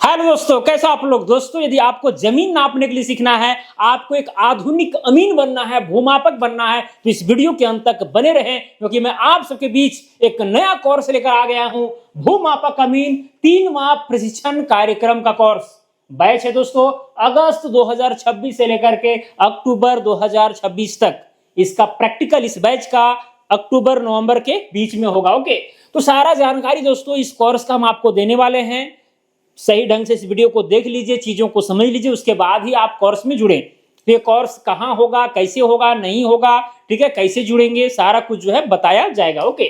Hello दोस्तों, कैसे आप लोग। दोस्तों, यदि आपको जमीन नापने के लिए सीखना है, आपको एक आधुनिक अमीन बनना है, भूमापक बनना है, तो इस वीडियो के अंत तक बने रहें, क्योंकि मैं आप सबके बीच एक नया कोर्स लेकर आ गया हूं। भूमापक अमीन 3 माह प्रशिक्षण कार्यक्रम का कोर्स बैच है दोस्तों। अगस्त 2026 से लेकर के अक्टूबर 2026 तक इसका प्रैक्टिकल, इस बैच का अक्टूबर नवंबर के बीच में होगा। ओके, तो सारा जानकारी दोस्तों इस कोर्स का हम आपको देने वाले हैं। सही ढंग से इस वीडियो को देख लीजिए, चीजों को समझ लीजिए, उसके बाद ही आप कोर्स में जुड़े। तो ये कोर्स कहाँ होगा, कैसे होगा, नहीं होगा, ठीक है, कैसे जुड़ेंगे, सारा कुछ जो है बताया जाएगा। ओके,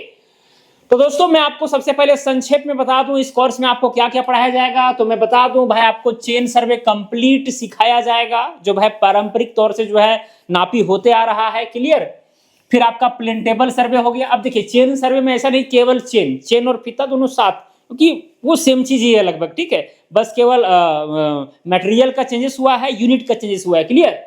तो दोस्तों मैं आपको सबसे पहले संक्षेप में बता दूं इस कोर्स में आपको क्या क्या पढ़ाया जाएगा। तो मैं बता दूं भाई, आपको चेन सर्वे कंप्लीट सिखाया जाएगा, जो भाई पारंपरिक तौर से जो है नापी होते आ रहा है। क्लियर। फिर आपका प्लेन टेबल सर्वे हो गया। अब देखिए, चेन सर्वे में ऐसा नहीं केवल चेन और फीता दोनों साथ, क्योंकि वो सेम चीज ही है लगभग, ठीक है, बस केवल मटेरियल का चेंजेस हुआ है, यूनिट का चेंजेस हुआ है। क्लियर।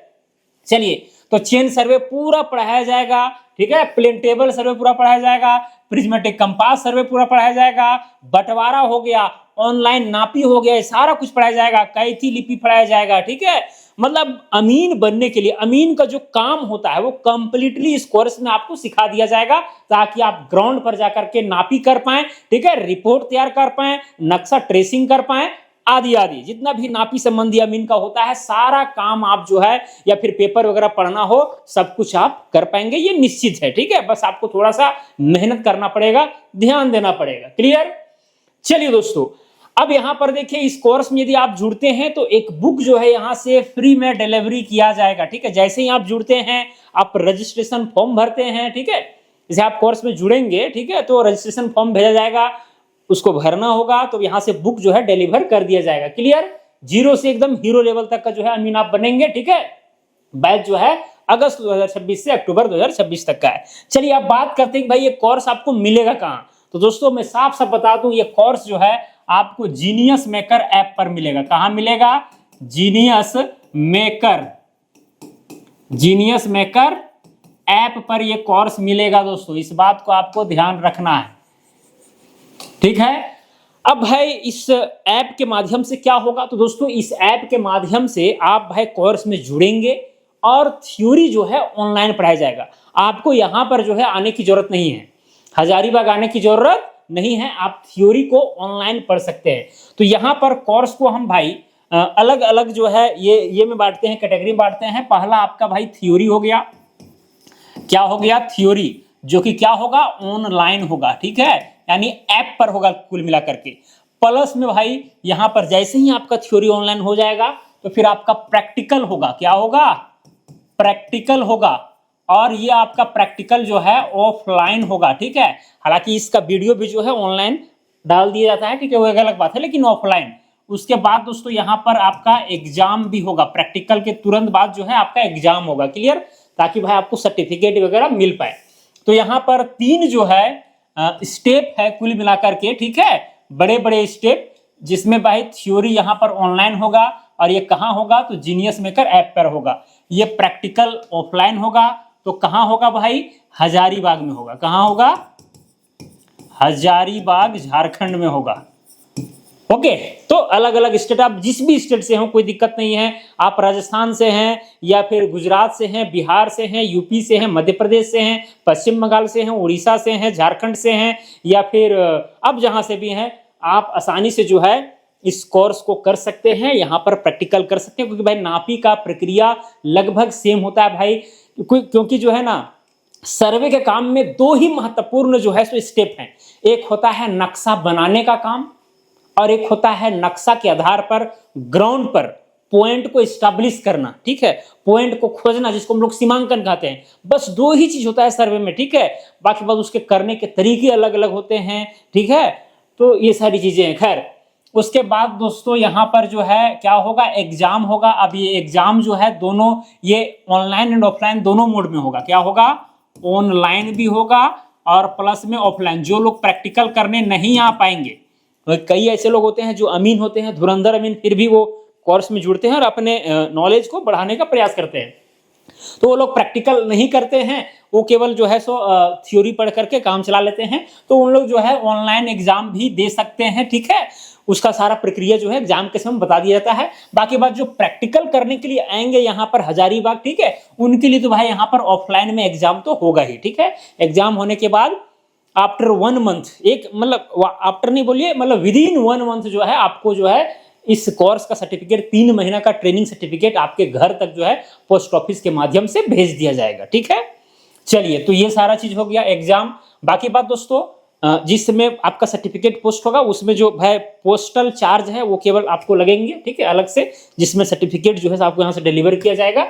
चलिए, तो चेन सर्वे पूरा पढ़ाया जाएगा, ठीक है, प्लेन टेबल सर्वे पूरा पढ़ाया जाएगा, प्रिज्मेटिक कंपास सर्वे पूरा पढ़ाया जाएगा, बंटवारा हो गया, ऑनलाइन नापी हो गया, सारा कुछ पढ़ाया जाएगा, कैथी लिपि पढ़ाया जाएगा। ठीक है, मतलब अमीन बनने के लिए अमीन का जो काम होता है वो कंप्लीटली इस कोर्स में आपको सिखा दिया जाएगा, ताकि आप ग्राउंड पर जाकर के नापी कर पाए, ठीक है, रिपोर्ट तैयार कर पाए, नक्शा ट्रेसिंग कर पाए, आदि आदि जितना भी नापी संबंधी अमीन का होता है, सारा काम आप जो है, या फिर पेपर वगैरह पढ़ना हो, सब कुछ आप कर पाएंगे, ये निश्चित है। ठीक है, बस आपको थोड़ा सा मेहनत करना पड़ेगा, ध्यान देना पड़ेगा। क्लियर। चलिए दोस्तों, अब यहां पर देखिए, इस कोर्स में यदि आप जुड़ते हैं तो एक बुक जो है यहां से फ्री में डिलीवरी किया जाएगा। ठीक है, जैसे ही आप जुड़ते हैं, आप रजिस्ट्रेशन फॉर्म भरते हैं, ठीक है, जैसे आप कोर्स में जुड़ेंगे, ठीक है, तो रजिस्ट्रेशन फॉर्म भेजा जाएगा, उसको भरना होगा, तो यहां से बुक जो है डिलीवर कर दिया जाएगा। क्लियर। 0 से एकदम हीरो लेवल तक का जो है अमीन आप बनेंगे। ठीक है, बैच जो है अगस्त 2026 से अक्टूबर 2026 तक का है। चलिए, अब बात करते हैं भाई ये कोर्स आपको मिलेगा कहाँ। तो दोस्तों मैं साफ साफ बता दूं, ये कोर्स जो है आपको जीनियस मेकर ऐप पर मिलेगा। कहां मिलेगा? जीनियस मेकर ऐप पर ये कोर्स मिलेगा दोस्तों, इस बात को आपको ध्यान रखना है। ठीक है, अब भाई इस ऐप के माध्यम से क्या होगा, तो दोस्तों इस ऐप के माध्यम से आप भाई कोर्स में जुड़ेंगे और थ्योरी जो है ऑनलाइन पढ़ाया जाएगा। आपको यहां पर जो है आने की जरूरत नहीं है, हजारीबाग आने की जरूरत नहीं है, आप थ्योरी को ऑनलाइन पढ़ सकते हैं। तो यहाँ पर कोर्स को हम भाई अलग अलग जो है ये में बांटते हैं, कैटेगरी बांटते हैं। पहला आपका भाई थ्योरी हो गया। क्या हो गया? थ्योरी, जो कि क्या होगा? ऑनलाइन होगा। ठीक है, यानी ऐप पर होगा कुल मिलाकर के। प्लस में भाई यहाँ पर जैसे ही आपका थ्योरी ऑनलाइन हो जाएगा, तो फिर आपका प्रैक्टिकल होगा। क्या होगा? प्रैक्टिकल होगा, और ये आपका प्रैक्टिकल जो है ऑफलाइन होगा। ठीक है, हालांकि इसका वीडियो भी जो है ऑनलाइन डाल दिया जाता है, ठीक है, वो एक अलग बात है, लेकिन ऑफलाइन। उसके बाद दोस्तों यहाँ पर आपका एग्जाम भी होगा, प्रैक्टिकल के तुरंत बाद जो है आपका एग्जाम होगा। क्लियर, ताकि भाई आपको सर्टिफिकेट वगैरह मिल पाए। तो यहाँ पर 3 जो है स्टेप है कुल मिलाकर के, ठीक है, बड़े बड़े स्टेप, जिसमें भाई थ्योरी यहाँ पर ऑनलाइन होगा, और ये कहाँ होगा? तो जीनियस मेकर ऐप पर होगा। ये प्रैक्टिकल ऑफलाइन होगा, तो कहां होगा भाई? हजारीबाग में होगा। कहां होगा? हजारीबाग, झारखंड में होगा। ओके, तो अलग अलग स्टेट, आप जिस भी स्टेट से हो कोई दिक्कत नहीं है। आप राजस्थान से हैं, या फिर गुजरात से हैं, बिहार से हैं, यूपी से हैं, मध्य प्रदेश से हैं, पश्चिम बंगाल से हैं, उड़ीसा से हैं, झारखंड से हैं, या फिर अब जहां से भी हैं, आप आसानी से जो है इस कोर्स को कर सकते हैं, यहाँ पर प्रैक्टिकल कर सकते हैं, क्योंकि भाई नापी का प्रक्रिया लगभग सेम होता है भाई। क्योंकि जो है ना, सर्वे के काम में 2 ही महत्वपूर्ण जो है सो स्टेप हैं। एक होता है नक्शा बनाने का काम, और एक होता है नक्शा के आधार पर ग्राउंड पर पॉइंट को एस्टैब्लिश करना। ठीक है, पॉइंट को खोजना, जिसको हम लोग सीमांकन कहते हैं। बस 2 ही चीज होता है सर्वे में। ठीक है, बाकी बात उसके करने के तरीके अलग अलग होते हैं। ठीक है, तो ये सारी चीजें हैं। खैर, उसके बाद दोस्तों यहाँ पर जो है क्या होगा? एग्जाम होगा। अब ये एग्जाम जो है दोनों, ये ऑनलाइन एंड ऑफलाइन दोनों मोड में होगा। क्या होगा? ऑनलाइन भी होगा, और प्लस में ऑफलाइन। जो लोग प्रैक्टिकल करने नहीं आ पाएंगे, कई ऐसे लोग होते हैं जो अमीन होते हैं, धुरंधर अमीन, फिर भी वो कोर्स में जुड़ते हैं और अपने नॉलेज को बढ़ाने का प्रयास करते हैं। तो वो लोग प्रैक्टिकल नहीं करते हैं, वो केवल जो है सो थ्योरी पढ़ करके काम चला लेते हैं। तो उन लोग जो है ऑनलाइन एग्जाम भी दे सकते हैं। ठीक है, उसका सारा प्रक्रिया जो है एग्जाम के समय बता दिया जाता है। बाकी बात जो प्रैक्टिकल करने के लिए आएंगे यहाँ पर हजारीबाग, ठीक है, उनके लिए तो भाई यहाँ पर ऑफलाइन में एग्जाम तो होगा ही, ठीक है। एग्जाम होने के बाद आफ्टर 1 मंथ, एक मतलब आफ्टर नहीं बोलिए, मतलब विद इन 1 मंथ जो है आपको जो है इस कोर्स का सर्टिफिकेट, 3 महीना का ट्रेनिंग सर्टिफिकेट आपके घर तक जो है पोस्ट ऑफिस के माध्यम से भेज दिया जाएगा, ठीक है। चलिए, तो ये सारा चीज हो गया एग्जाम। बाकी बात दोस्तों, जिस समय आपका सर्टिफिकेट पोस्ट होगा उसमें जो है पोस्टल चार्ज है वो केवल आपको लगेंगे, ठीक है, अलग से, जिसमें सर्टिफिकेट जो है आपको यहाँ से डिलीवर किया जाएगा।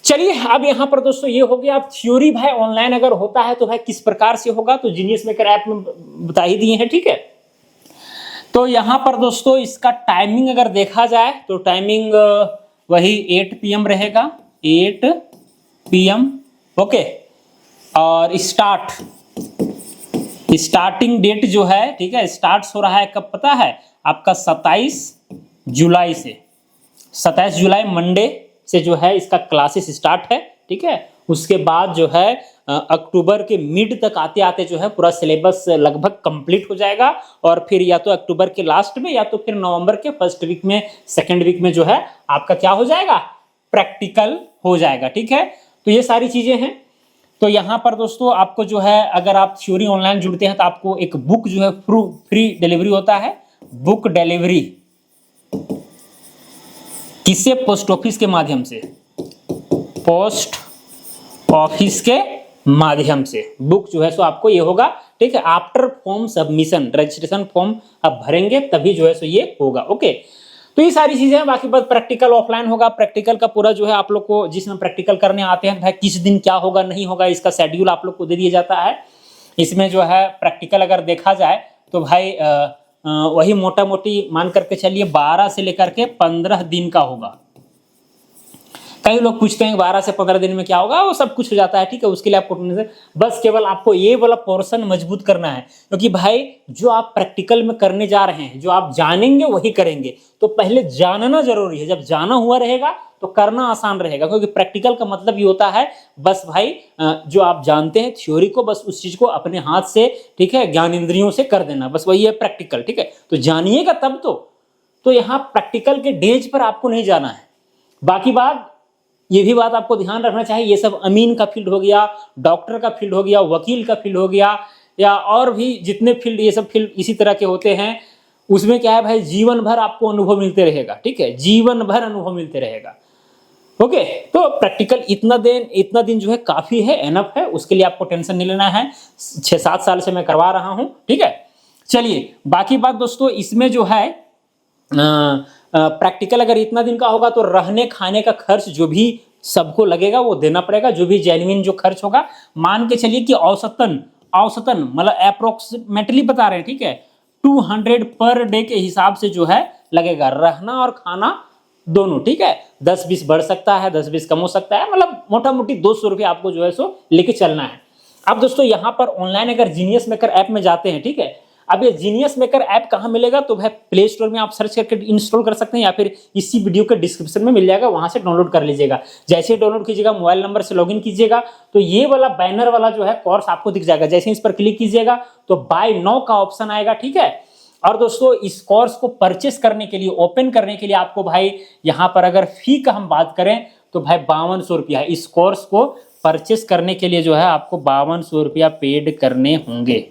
चलिए, अब यहाँ पर दोस्तों ये हो गया। अब थ्योरी भाई ऑनलाइन अगर होता है तो भाई किस प्रकार से होगा, तो जीनियस मेकर ऐप में बता ही दिए हैं, ठीक है। तो यहाँ पर दोस्तों इसका टाइमिंग अगर देखा जाए तो टाइमिंग वही 8 PM रहेगा, 8 PM, ओके। और स्टार्टिंग डेट जो है, ठीक है, स्टार्ट हो रहा है कब पता है आपका 27 जुलाई से। 27 जुलाई मंडे से जो है इसका क्लासेस स्टार्ट है, ठीक है। उसके बाद जो है अक्टूबर के मिड तक आते आते जो है पूरा सिलेबस लगभग कंप्लीट हो जाएगा, और फिर या तो अक्टूबर के लास्ट में या तो फिर नवंबर के फर्स्ट वीक में, सेकेंड वीक में जो है आपका क्या हो जाएगा, प्रैक्टिकल हो जाएगा, ठीक है। तो ये सारी चीजें हैं। तो यहाँ पर दोस्तों आपको जो है अगर आप थ्योरी ऑनलाइन जुड़ते हैं तो आपको एक बुक जो है फ्री डिलीवरी होता है। बुक डिलीवरी किससे? पोस्ट ऑफिस के माध्यम से, पोस्ट ऑफिस के माध्यम से बुक जो है सो आपको ये होगा, ठीक है। After form submission, registration form आप भरेंगे तभी जो है सो ये होगा, ओके। तो ये सारी चीजें हैं। बाकी बात प्रैक्टिकल ऑफलाइन होगा। प्रैक्टिकल का पूरा जो है आप लोग को, जिसमें प्रैक्टिकल करने आते हैं भाई, किस दिन क्या होगा नहीं होगा इसका शेड्यूल आप लोग को दे दिया जाता है। इसमें जो है प्रैक्टिकल अगर देखा जाए तो भाई वही मोटा मोटी मान करके चलिए 12 से लेकर के 15 दिन का होगा। कई लोग पूछते हैं 12 से 15 दिन में क्या होगा, वो सब कुछ हो जाता है, ठीक है। उसके लिए आपको बस केवल आपको ये वाला पोर्शन मजबूत करना है, क्योंकि भाई जो आप प्रैक्टिकल में करने जा रहे हैं, जो आप जानेंगे वही करेंगे। तो पहले जानना जरूरी है, जब जाना हुआ रहेगा तो करना आसान रहेगा, क्योंकि प्रैक्टिकल का मतलब ये होता है बस भाई जो आप जानते हैं थ्योरी को, बस उस चीज को अपने हाथ से, ठीक है, ज्ञान इंद्रियों से कर देना, बस वही है प्रैक्टिकल, ठीक है। तो जानिएगा तब तो यहाँ प्रैक्टिकल के डेज पर आपको नहीं जाना है। बाकी बात ये भी बात आपको ध्यान रखना चाहिए, ये सब अमीन का फील्ड हो गया, डॉक्टर का फील्ड हो गया, वकील का फील्ड हो गया, या और भी जितने फील्ड, ये सब फील्ड इसी तरह के होते हैं। उसमें क्या है भाई, जीवन भर आपको अनुभव मिलते रहेगा, ठीक है, जीवन भर अनुभव मिलते रहेगा, ओके। तो प्रैक्टिकल इतना दिन जो है काफी है, एनफ है। उसके लिए आपको टेंशन नहीं लेना है, 6-7 साल से मैं करवा रहा हूं, ठीक है। चलिए, बाकी बात दोस्तों, इसमें जो है प्रैक्टिकल अगर इतना दिन का होगा तो रहने खाने का खर्च जो भी सबको लगेगा वो देना पड़ेगा, जो भी जेन्युइन जो खर्च होगा। मान के चलिए कि औसतन मतलब अप्रोक्सीमेटली बता रहे हैं, ठीक है, 200 पर डे के हिसाब से जो है लगेगा, रहना और खाना दोनों, ठीक है। 10-20 बढ़ सकता है, 10-20 कम हो सकता है, मतलब मोटा मोटी 200 रुपये आपको जो है सो लेके चलना है। अब दोस्तों यहाँ पर ऑनलाइन अगर जीनियस मेकर ऐप में जाते हैं, ठीक है, अब ये जीनियस मेकर ऐप कहाँ मिलेगा, तो भाई प्ले स्टोर में आप सर्च करके इंस्टॉल कर सकते हैं, या फिर इसी वीडियो के डिस्क्रिप्शन में मिल जाएगा, वहां से डाउनलोड कर लीजिएगा। जैसे ही डाउनलोड कीजिएगा, मोबाइल नंबर से लॉगिन कीजिएगा, तो ये वाला बैनर वाला जो है कोर्स आपको दिख जाएगा। जैसे इस पर क्लिक कीजिएगा तो बाय नाउ का ऑप्शन आएगा, ठीक है। और दोस्तों इस कोर्स को परचेस करने के लिए, ओपन करने के लिए आपको भाई यहाँ पर अगर फी का हम बात करें तो भाई 5200 रुपया, इस कोर्स को परचेस करने के लिए जो है आपको 5200 रुपया पेड करने होंगे।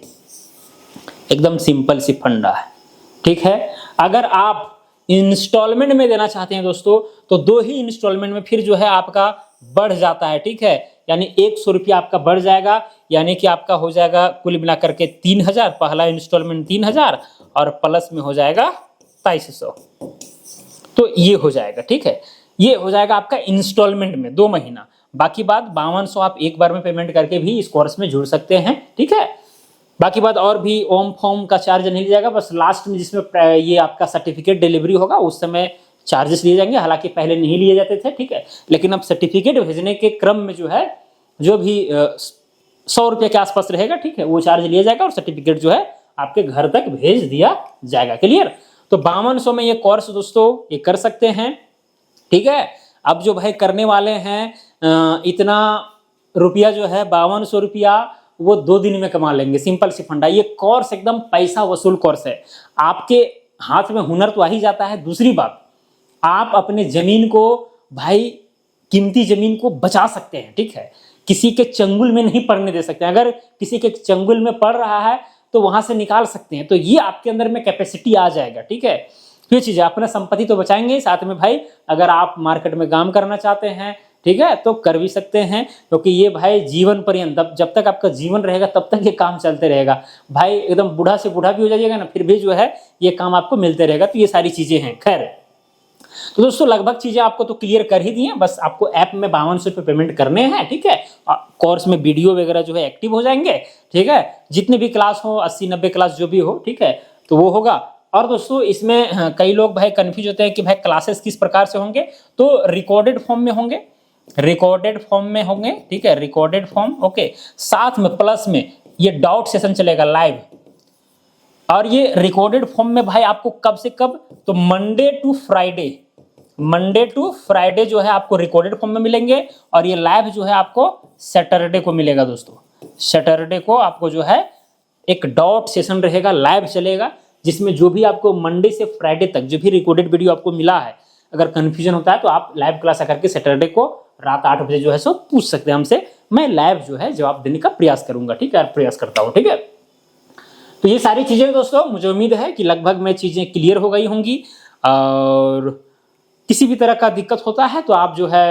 एकदम सिंपल सी फंडा है, ठीक है। अगर आप इंस्टॉलमेंट में देना चाहते हैं दोस्तों, तो 2 ही इंस्टॉलमेंट में फिर जो है आपका बढ़ जाता है, ठीक है, यानी 100 रुपया आपका बढ़ जाएगा, यानी कि आपका हो जाएगा कुल मिलाकर के 3000, पहला इंस्टॉलमेंट 3000 और प्लस में हो जाएगा 2200, तो ये हो जाएगा, ठीक है। ये हो जाएगा आपका इंस्टॉलमेंट में 2 महीना। बाकी बात 5200 आप एक बार में पेमेंट करके भी इस कोर्स में जुड़ सकते हैं, ठीक है। बाकी बात और भी ओम फॉर्म का चार्ज नहीं लिया जाएगा, बस लास्ट में जिसमें ये आपका सर्टिफिकेट डिलीवरी होगा उस समय चार्जेस लिए जाएंगे, हालांकि पहले नहीं लिए जाते थे, ठीक है। लेकिन अब सर्टिफिकेट भेजने के क्रम में जो है जो भी 100 रुपये के आसपास रहेगा, ठीक है, वो चार्ज लिया जाएगा और सर्टिफिकेट जो है आपके घर तक भेज दिया जाएगा, क्लियर। तो 5200 में ये कोर्स दोस्तों ये कर सकते हैं, ठीक है। अब जो भाई करने वाले हैं इतना रुपया जो है 5200 रुपया वो 2 दिन में कमा लेंगे, सिंपल सी फंडा। ये कोर्स एकदम पैसा वसूल कोर्स है। आपके हाथ में हुनर तो आ ही जाता है। दूसरी बात, आप अपने जमीन को भाई, कीमती जमीन को बचा सकते हैं, ठीक है। किसी के चंगुल में नहीं पड़ने दे सकते। अगर किसी के चंगुल में पड़ रहा है तो वहां से निकाल सकते हैं। तो ये आपके अंदर में कैपेसिटी आ जाएगा, ठीक है। तो ये चीज है, अपना संपत्ति तो बचाएंगे, साथ में भाई अगर आप मार्केट में काम करना चाहते हैं, ठीक है, तो कर भी सकते हैं। क्योंकि ये भाई जीवन पर्यंत, जब तक आपका जीवन रहेगा तब तक ये काम चलते रहेगा भाई। एकदम बूढ़ा से बूढ़ा भी हो जाइएगा ना, फिर भी जो है ये काम आपको मिलते रहेगा। तो ये सारी चीजें हैं। खैर, तो दोस्तों लगभग चीजें आपको तो क्लियर कर ही दी हैं। बस आपको ऐप में 5200 रुपये पेमेंट करने हैं, ठीक है। कोर्स में वीडियो वगैरह जो है एक्टिव हो जाएंगे, ठीक है। जितने भी क्लास हो, 80-90 क्लास जो भी हो, ठीक है, तो वो होगा। और दोस्तों इसमें कई लोग भाई कंफ्यूज होते हैं कि भाई क्लासेस किस प्रकार से होंगे। तो रिकॉर्डेड फॉर्म में होंगे, रिकॉर्डेड फॉर्म में होंगे, ठीक है, रिकॉर्डेड फॉर्म, ओके। साथ में प्लस में ये डाउट सेशन चलेगा लाइव। और ये रिकॉर्डेड फॉर्म में भाई आपको कब से कब, तो मंडे टू फ्राइडे जो है आपको रिकॉर्डेड फॉर्म में मिलेंगे। और ये लाइव जो है आपको सैटरडे को मिलेगा दोस्तों। सैटरडे को आपको जो है एक डॉट सेशन रहेगा, लाइव चलेगा, जिसमें जो भी आपको मंडे से फ्राइडे तक जो भी रिकॉर्डेड वीडियो आपको मिला है, अगर कंफ्यूजन होता है तो आप लाइव क्लास आकर के सैटरडे को रात 8 बजे जो है सो पूछ सकते हैं हमसे। मैं लाइव जो है जवाब देने का प्रयास करूंगा, ठीक है, प्रयास करता हूँ, ठीक है। तो ये सारी चीजें दोस्तों, मुझे उम्मीद है कि लगभग में चीजें क्लियर हो गई होंगी। और किसी भी तरह का दिक्कत होता है तो आप जो है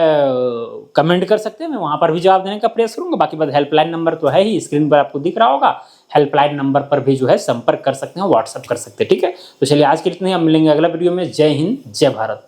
कमेंट कर सकते हैं, मैं वहां पर भी जवाब देने का प्रयास करूंगा। बाकी बात, हेल्पलाइन नंबर तो है ही, स्क्रीन पर आपको दिख रहा होगा। हेल्पलाइन नंबर पर भी जो है संपर्क कर सकते हैं, व्हाट्सएप कर सकते हैं, ठीक है। तो चलिए आज के लिए इतना ही, हम मिलेंगे अगला वीडियो में। जय हिंद, जय भारत।